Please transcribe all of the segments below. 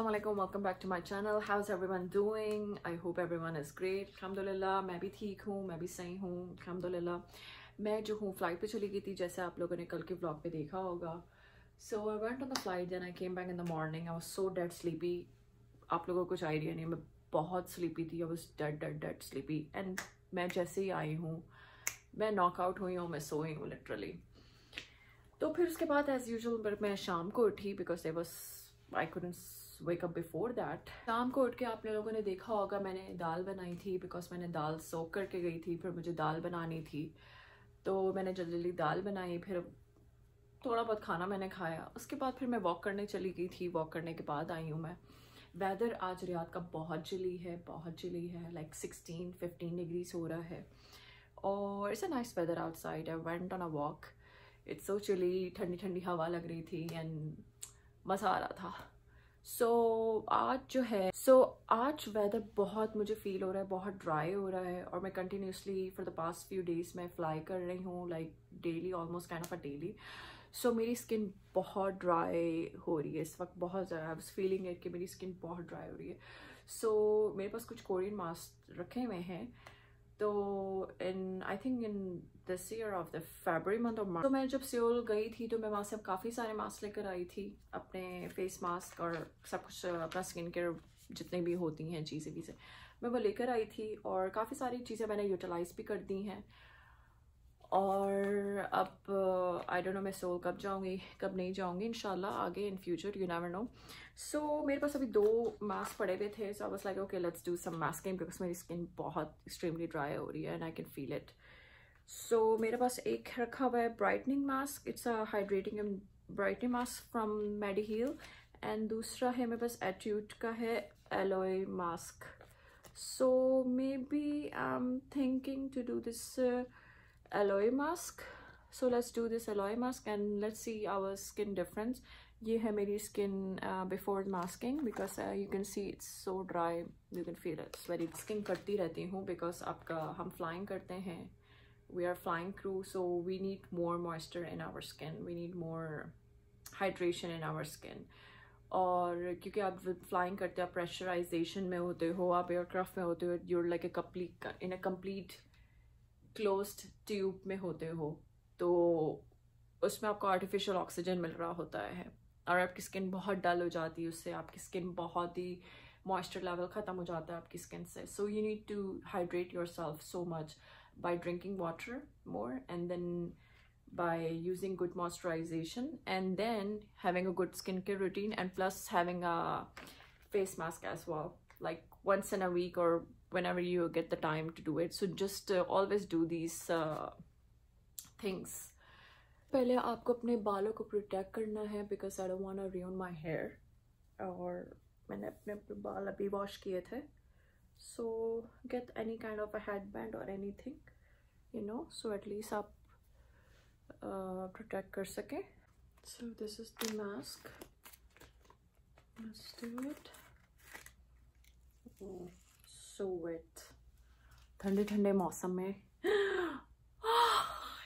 Assalamualaikum, welcome back to my channel. How's everyone doing? I hope everyone is great. अल्हम्दुलिल्लाह मैं भी ठीक हूँ, मैं भी सही हूँ अल्हम्दुलिल्लाह। मैं जो हूँ फ्लाइट पे चली गई थी, जैसे आप लोगों ने कल के व्लॉग पे देखा होगा. So I went on the flight and I came back in the morning. I was so dead sleepy. आप लोगों को कुछ आइडिया नहीं, मैं बहुत स्लीपी थी. I was dead sleepy. And मैं जैसे ही आई हूँ, मैं नॉकआउट हुई हूँ, मैं सोई हूँ लिटरली. तो फिर उसके बाद एज यूजुअल मैं शाम को उठी because there was I couldn't wake up before that. शाम को उठ के आप लोगों ने देखा होगा मैंने दाल बनाई थी बिकॉज मैंने दाल सोक करके गई थी. फिर मुझे दाल बनानी थी तो मैंने जल्दी दाल बनाई. फिर थोड़ा बहुत खाना मैंने खाया. उसके बाद फिर मैं वॉक करने चली गई थी. वॉक करने के बाद आई हूँ मैं. वेदर आज रियाद का बहुत चिली है लाइक 16-15 डिग्रीज हो रहा है और it's a nice weather outside. I went on a walk. It's so chilly, ठंडी ठंडी हवा लग रही थी एंड मज़ा आ रहा था. आज वेदर बहुत मुझे फील हो रहा है, बहुत ड्राई हो रहा है और मैं continuously for the past few days मैं फ्लाई कर रही हूँ like daily, almost kind of a daily. So मेरी स्किन बहुत ड्राई हो रही है इस वक्त, बहुत ज़्यादा. आई वाज फीलिंग इट कि मेरी स्किन बहुत ड्राई हो रही है. सो मेरे पास कुछ कोरियन मास्क रखे हुए हैं. तो I think in this year of the February month और मार्च, तो मैं जब सियोल गई थी तो मैं वहाँ से काफ़ी सारे मास्क लेकर आई थी, अपने फेस मास्क और सब कुछ, अपना स्किन केयर जितनी भी होती हैं चीज़ें मैं वो लेकर आई थी. और काफ़ी सारी चीज़ें मैंने यूटिलाइज भी कर दी हैं. और अब आई डोंट नो मैं सियोल कब जाऊँगी कब नहीं जाऊँगी, इंशाल्लाह आगे in future, you never know. So मेरे पास अभी 2 मास्क पड़े हुए थे. So I was like okay let's do some masking because मेरी स्किन बहुत एक्सट्रीमली ड्राई हो रही है and I can feel it. So मेरे पास एक रखा हुआ है brightening mask. It's a hydrating and brightening mask from मेडिहील. And दूसरा है मेरे पास एट्यूट का है aloe mask. So maybe I am thinking to do this aloe mask. So let's do this aloe mask and let's see our skin difference. ये है मेरी skin before masking because you can see it's so dry, you can feel it. It's very skin करती रहती हूँ because आपका हम flying करते हैं, we are flying crew, so we need more moisture in our skin, we need more hydration in our skin. और क्योंकि आप फ्लाइंग करते हो, आप प्रेशराइजेशन में होते हो, आप एयरक्राफ्ट में होते हो, you're like a complete closed tube में होते हो, तो उसमें आपको आर्टिफिशियल ऑक्सीजन मिल रहा होता है और आपकी स्किन बहुत डल हो जाती है. उससे आपकी स्किन बहुत ही मॉइस्चर लेवल ख़त्म हो जाता है आपकी स्किन से. So you need to hydrate yourself so much by drinking water more and then by using good moisturization and then having a good skincare routine and plus having a face mask as well, like once in a week or whenever you get the time to do it. So just always do these things. पहले आपको अपने बालों को protect करना है because I don't want to ruin my hair. और मैंने अपने बाल अभी वॉश किए थे. So get any kind of a headband or anything, you know, so at least आप प्रोटेक्ट कर सके. So this is the mask. Let's do it. Oh, so wet. ठंडे ठंडे मौसम में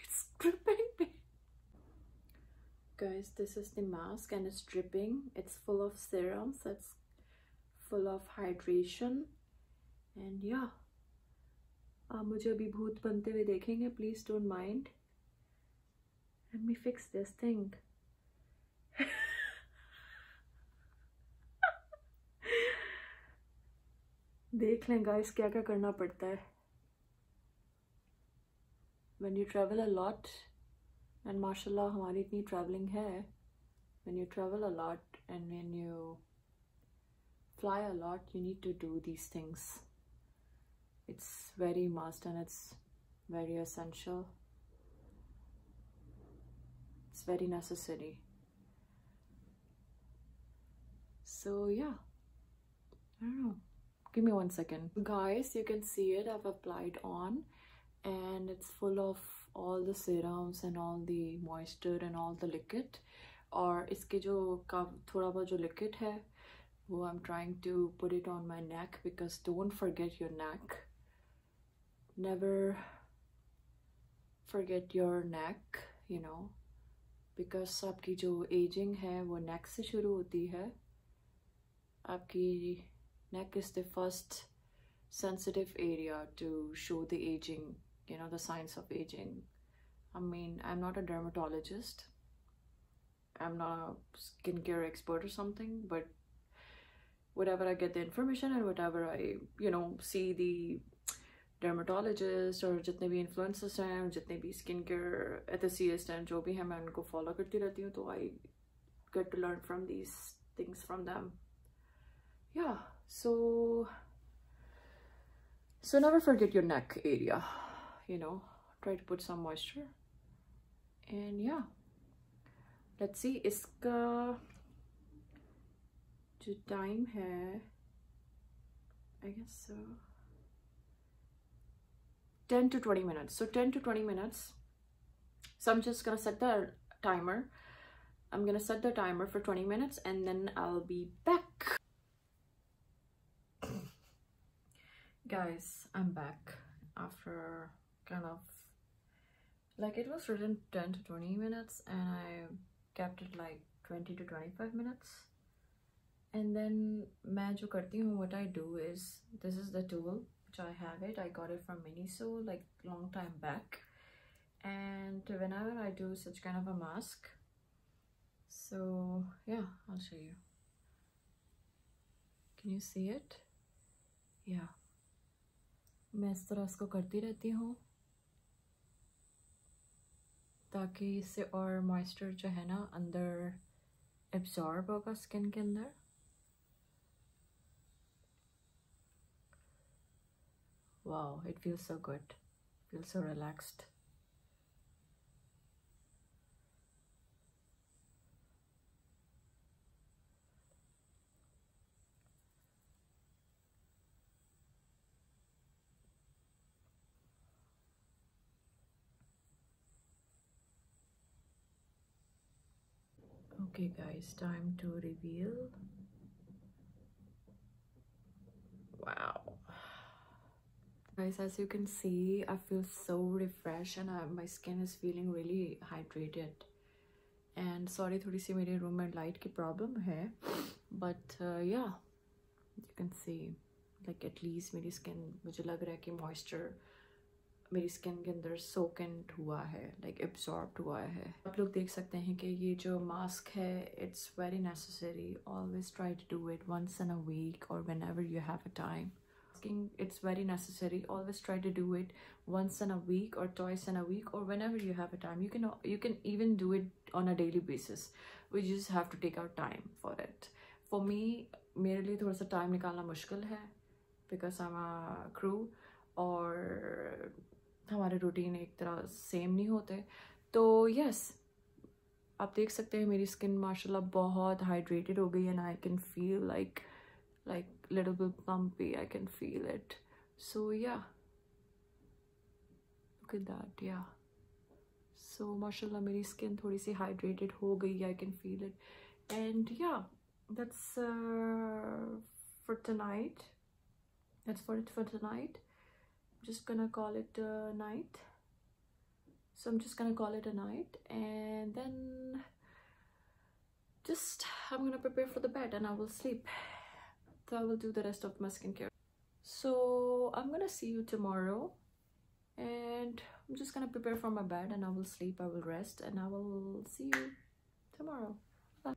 it's dripping. Guys, this is the mask and it's dripping. It's full of serums. It's full of hydration and yeah. आप मुझे अभी भूत बनते हुए देखेंगे, please don't mind. Let me fix this thing. देख लें गाइस क्या क्या करना पड़ता है when you travel a lot. and माशाल्लाह हमारी इतनी traveling है. when you travel a lot and when you fly a lot, you need to do these things. It's very must and it's very essential. It's very necessary. So yeah, I don't know, give me 1 second. Guys, you can see it, I've applied on and it's full of all the serums and all the moisture and all the liquid. और इसके जो थोड़ा बहुत जो liquid है वो I'm trying to put it on my neck because don't forget your neck. Never forget your neck, you know, because आपकी जो एजिंग है वो नेक से शुरू होती है. आपकी neck is the first sensitive area to show the aging, you know, the signs of aging. I mean, I'm not a dermatologist, I'm not a skincare expert or something, but whatever I get the information and whatever I, you know, see the dermatologist और जितने भी influencers हैं, जितने भी skincare enthusiasts हैं, जो भी हैं, मैं उनको follow करती रहती हूँ, तो I get to learn from these things from them. Yeah, so never forget your neck area, you know, try to put some moisture. And yeah, let's see, इसका जो time है, I guess so 10 to 20 minutes. So 10 to 20 minutes. So I'm just gonna set the timer. I'm gonna set the timer for 20 minutes and then I'll be back. Guys, I'm back after kind of like, it was written 10 to 20 minutes and I kept it like 20 to 25 minutes. And then मैं जो करती हूँ, what I do is, this is the tool which I have it. I got it from Miniso like long time back. And whenever I do such kind of a mask, so yeah, I'll show you. Can you see it? Yeah. मैं इस तरह इसको करती रहती हूँ ताकि इससे और मॉइस्चर जो है ना अंदर एब्जॉर्ब होगा स्किन के अंदर. Wow, it feels so good. Feels so relaxed. Okay guys, time to reveal. Wow. Guys, as you can see, I feel so refreshed and my skin is feeling really hydrated. And sorry, थोड़ी सी मेरे room में light की problem है, but yeah, you can see like at least मेरी skin, मुझे लग रहा है कि moisture मेरी स्किन के अंदर सोकेंड हुआ है, लाइक एब्जॉर्ब हुआ है. आप लोग देख सकते हैं कि ये जो मास्क है, it's very necessary. Always try to do it once in a week और whenever you have a time. It's very necessary. Always try to do it once in a week or twice in a week or whenever you have a time. You can even do it on a daily basis. We just have to take our time for it. For me, मेरे लिए थोड़ा सा time निकालना मुश्किल है because I'm a crew और हमारे routine एक तरह सेम नहीं होते. तो यस, आप देख सकते हैं मेरी स्किन माशाल्लाह बहुत हाइड्रेटेड हो गई. And I can feel like little bit pumpy. I can feel it. So yeah, look at that. Yeah, so mashallah मेरी skin थोड़ी सी hydrated हो गई. I can feel it. And yeah, that's for tonight. That's for it for tonight. I'm just gonna call it a night. So I'm just gonna call it a night, and then I'm gonna prepare for the bed and I will sleep. So I will do the rest of my skincare. So I'm gonna see you tomorrow, and I'm just gonna prepare for my bed and I will sleep, I will rest, and I will see you tomorrow. Bye.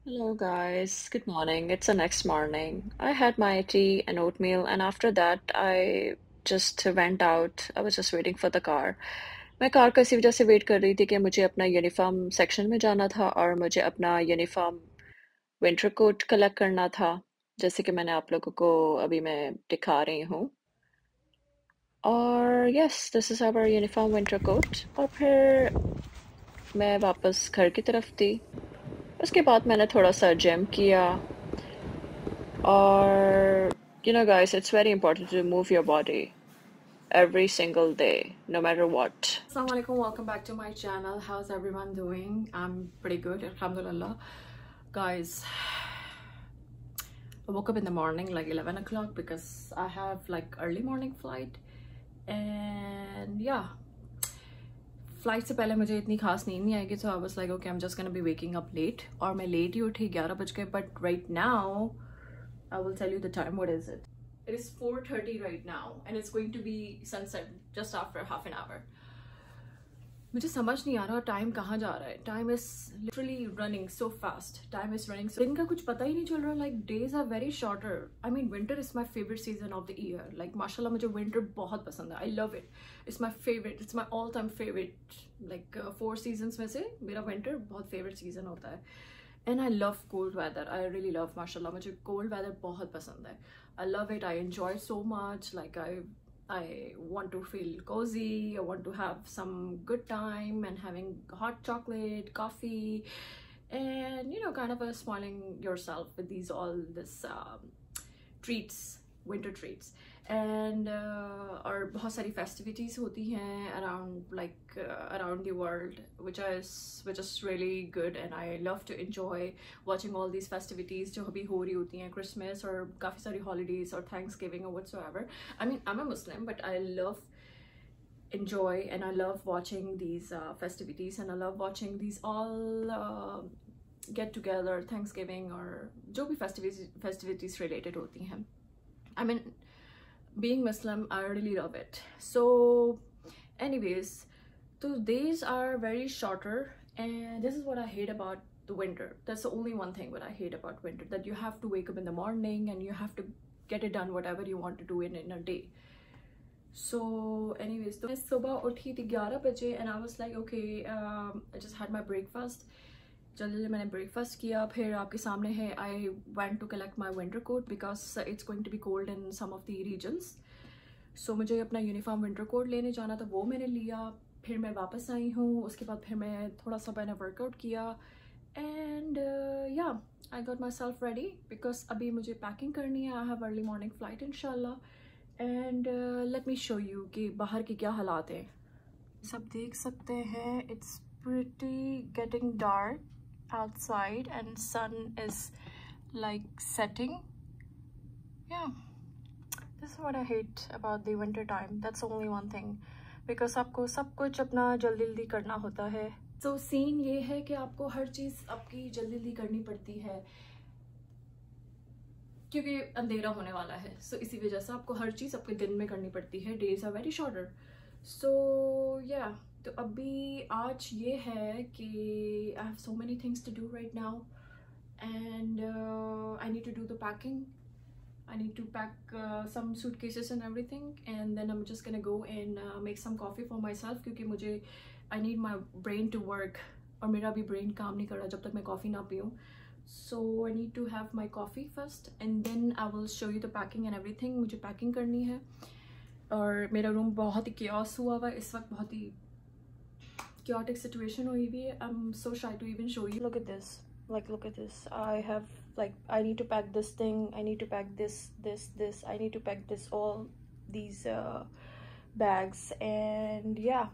Hello guys, good morning. It's the next morning. I had my tea and oatmeal, and after that I just went out. I was just waiting for the car. मैं car को इसी वजह से wait कर रही थी कि मुझे अपना यूनिफॉर्म सेक्शन में जाना था और मुझे अपना यूनिफॉर्म विंटर कोट कलेक्ट करना था, जैसे कि मैंने आप लोगों को अभी मैं दिखा रही हूँ. और yes, this is our uniform winter coat. और फिर मैं वापस घर की तरफ थी. उसके बाद मैंने थोड़ा सा जिम किया. और you know guys, it's very important to move your body every single day, no matter what. Assalamu alaikum, welcome back to my channel. How's everyone doing? I'm pretty good, alhamdulillah. Guys, I woke up in the morning like 11 o'clock because I have like early morning flight. And yeah, flight से पहले मुझे इतनी खास नींद नहीं आएगी, so I was like okay I am just gonna be waking up late. और मैं लेट ही उठी, 11 बज गए। But right now I will tell you the time. What is it? It is 4:30 right now and it's going to be sunset just after half an hour. मुझे समझ नहीं आ रहा टाइम कहाँ जा रहा है। Time is literally running so fast. Time is running, दिन का कुछ पता ही नहीं चल रहा। Like days are very shorter. I mean winter is my favourite season of the year. Like माशाल्लाह मुझे विंटर बहुत पसंद है। I love it, it's my favourite, it's my all time favourite. Like 4 seasons में से मेरा विंटर बहुत favourite season होता है। And I love cold weather, I really love, माशाल्लाह मुझे कोल्ड वेदर बहुत पसंद है। I love it, I enjoy so much. Like I want to feel cozy, I want to have some good time and having hot chocolate, coffee, and you know, kind of spoiling yourself with this treats, winter treats. And और बहुत सारी festivities होती हैं around the world, which is really good, and I love to enjoy watching all these festivities जो अभी हो रही होती हैं, Christmas और काफ़ी सारी holidays और Thanksgiving or whatsoever. I mean, I'm a Muslim, but I love enjoy and I love watching these festivities, and I love watching these all get together, Thanksgiving और जो भी festivities related होती हैं. I mean, being Muslim, I really love it. So anyways, the days are very shorter, and this is what I hate about the winter. That's the only one thing what I hate about winter, that you have to wake up in the morning and you have to get it done whatever you want to do in a day. So anyways, तो मैं सुबह उठी थी 11 बजे and I was like okay, I just had my breakfast. जल्दी मैंने breakfast किया। फिर आपके सामने है, I went to collect my winter coat because it's going to be cold in some of the regions. So मुझे अपना यूनिफॉर्म विंटर कोट लेने जाना था, वो मैंने लिया। फिर मैं वापस आई हूँ, उसके बाद फिर मैं थोड़ा सा मैंने वर्कआउट किया and yeah I got myself ready because अभी मुझे पैकिंग करनी है। I have early morning flight इंशाल्लाह। And let me show you कि बाहर के क्या हालात हैं। सब देख सकते हैं, it's pretty getting dark outside and sun is like setting. Yeah, this is what I hate about the winter time. That's only one thing, because आपको सब कुछ अपना जल्दी जल्दी करना होता है। So सीन ये है कि आपको हर चीज़ आपकी जल्दी जल्दी करनी पड़ती है क्योंकि अंधेरा होने वाला है। So इसी वजह से आपको हर चीज़ आपके दिन में करनी पड़ती है। Days are very shorter. So yeah, तो अभी आज ये है कि I have so many things to do right now, and I need to do the packing. I need to pack some suitcases and everything, and then I'm just gonna go and make some coffee for myself क्योंकि मुझे I need my brain to work, और मेरा भी brain काम नहीं कर रहा जब तक मैं coffee ना पीऊँ। So I need to have my coffee first, and then I will show you the packing and everything. मुझे packing करनी है और मेरा रूम बहुत ही chaos हुआ हुआ है इस वक्त, बहुत ही chaotic situation हुई हुई है। I'm so shy to even show you. Look at this, like look at this. I have like I need to pack this thing, I need to pack this, I need to pack this, all these bags, and yeah,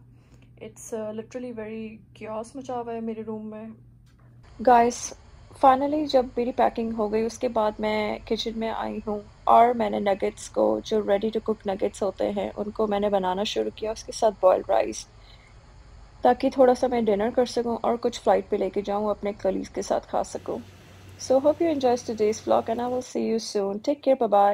it's literally very chaos मचा हुआ है मेरे room में। Guys, finally जब मेरी packing हो गई उसके बाद मैं किचन में आई हूँ और मैंने नगेट्स को, जो रेडी टू कुक नगेट्स होते हैं, उनको मैंने बनाना शुरू किया, उसके साथ बॉइल्ड राइस, ताकि थोड़ा सा मैं डिनर कर सकूं और कुछ फ़्लाइट पे लेके जाऊं, अपने कलीग्स के साथ खा सकूं। So hope you enjoys today's vlog and I will see you soon. Take care, bye bye.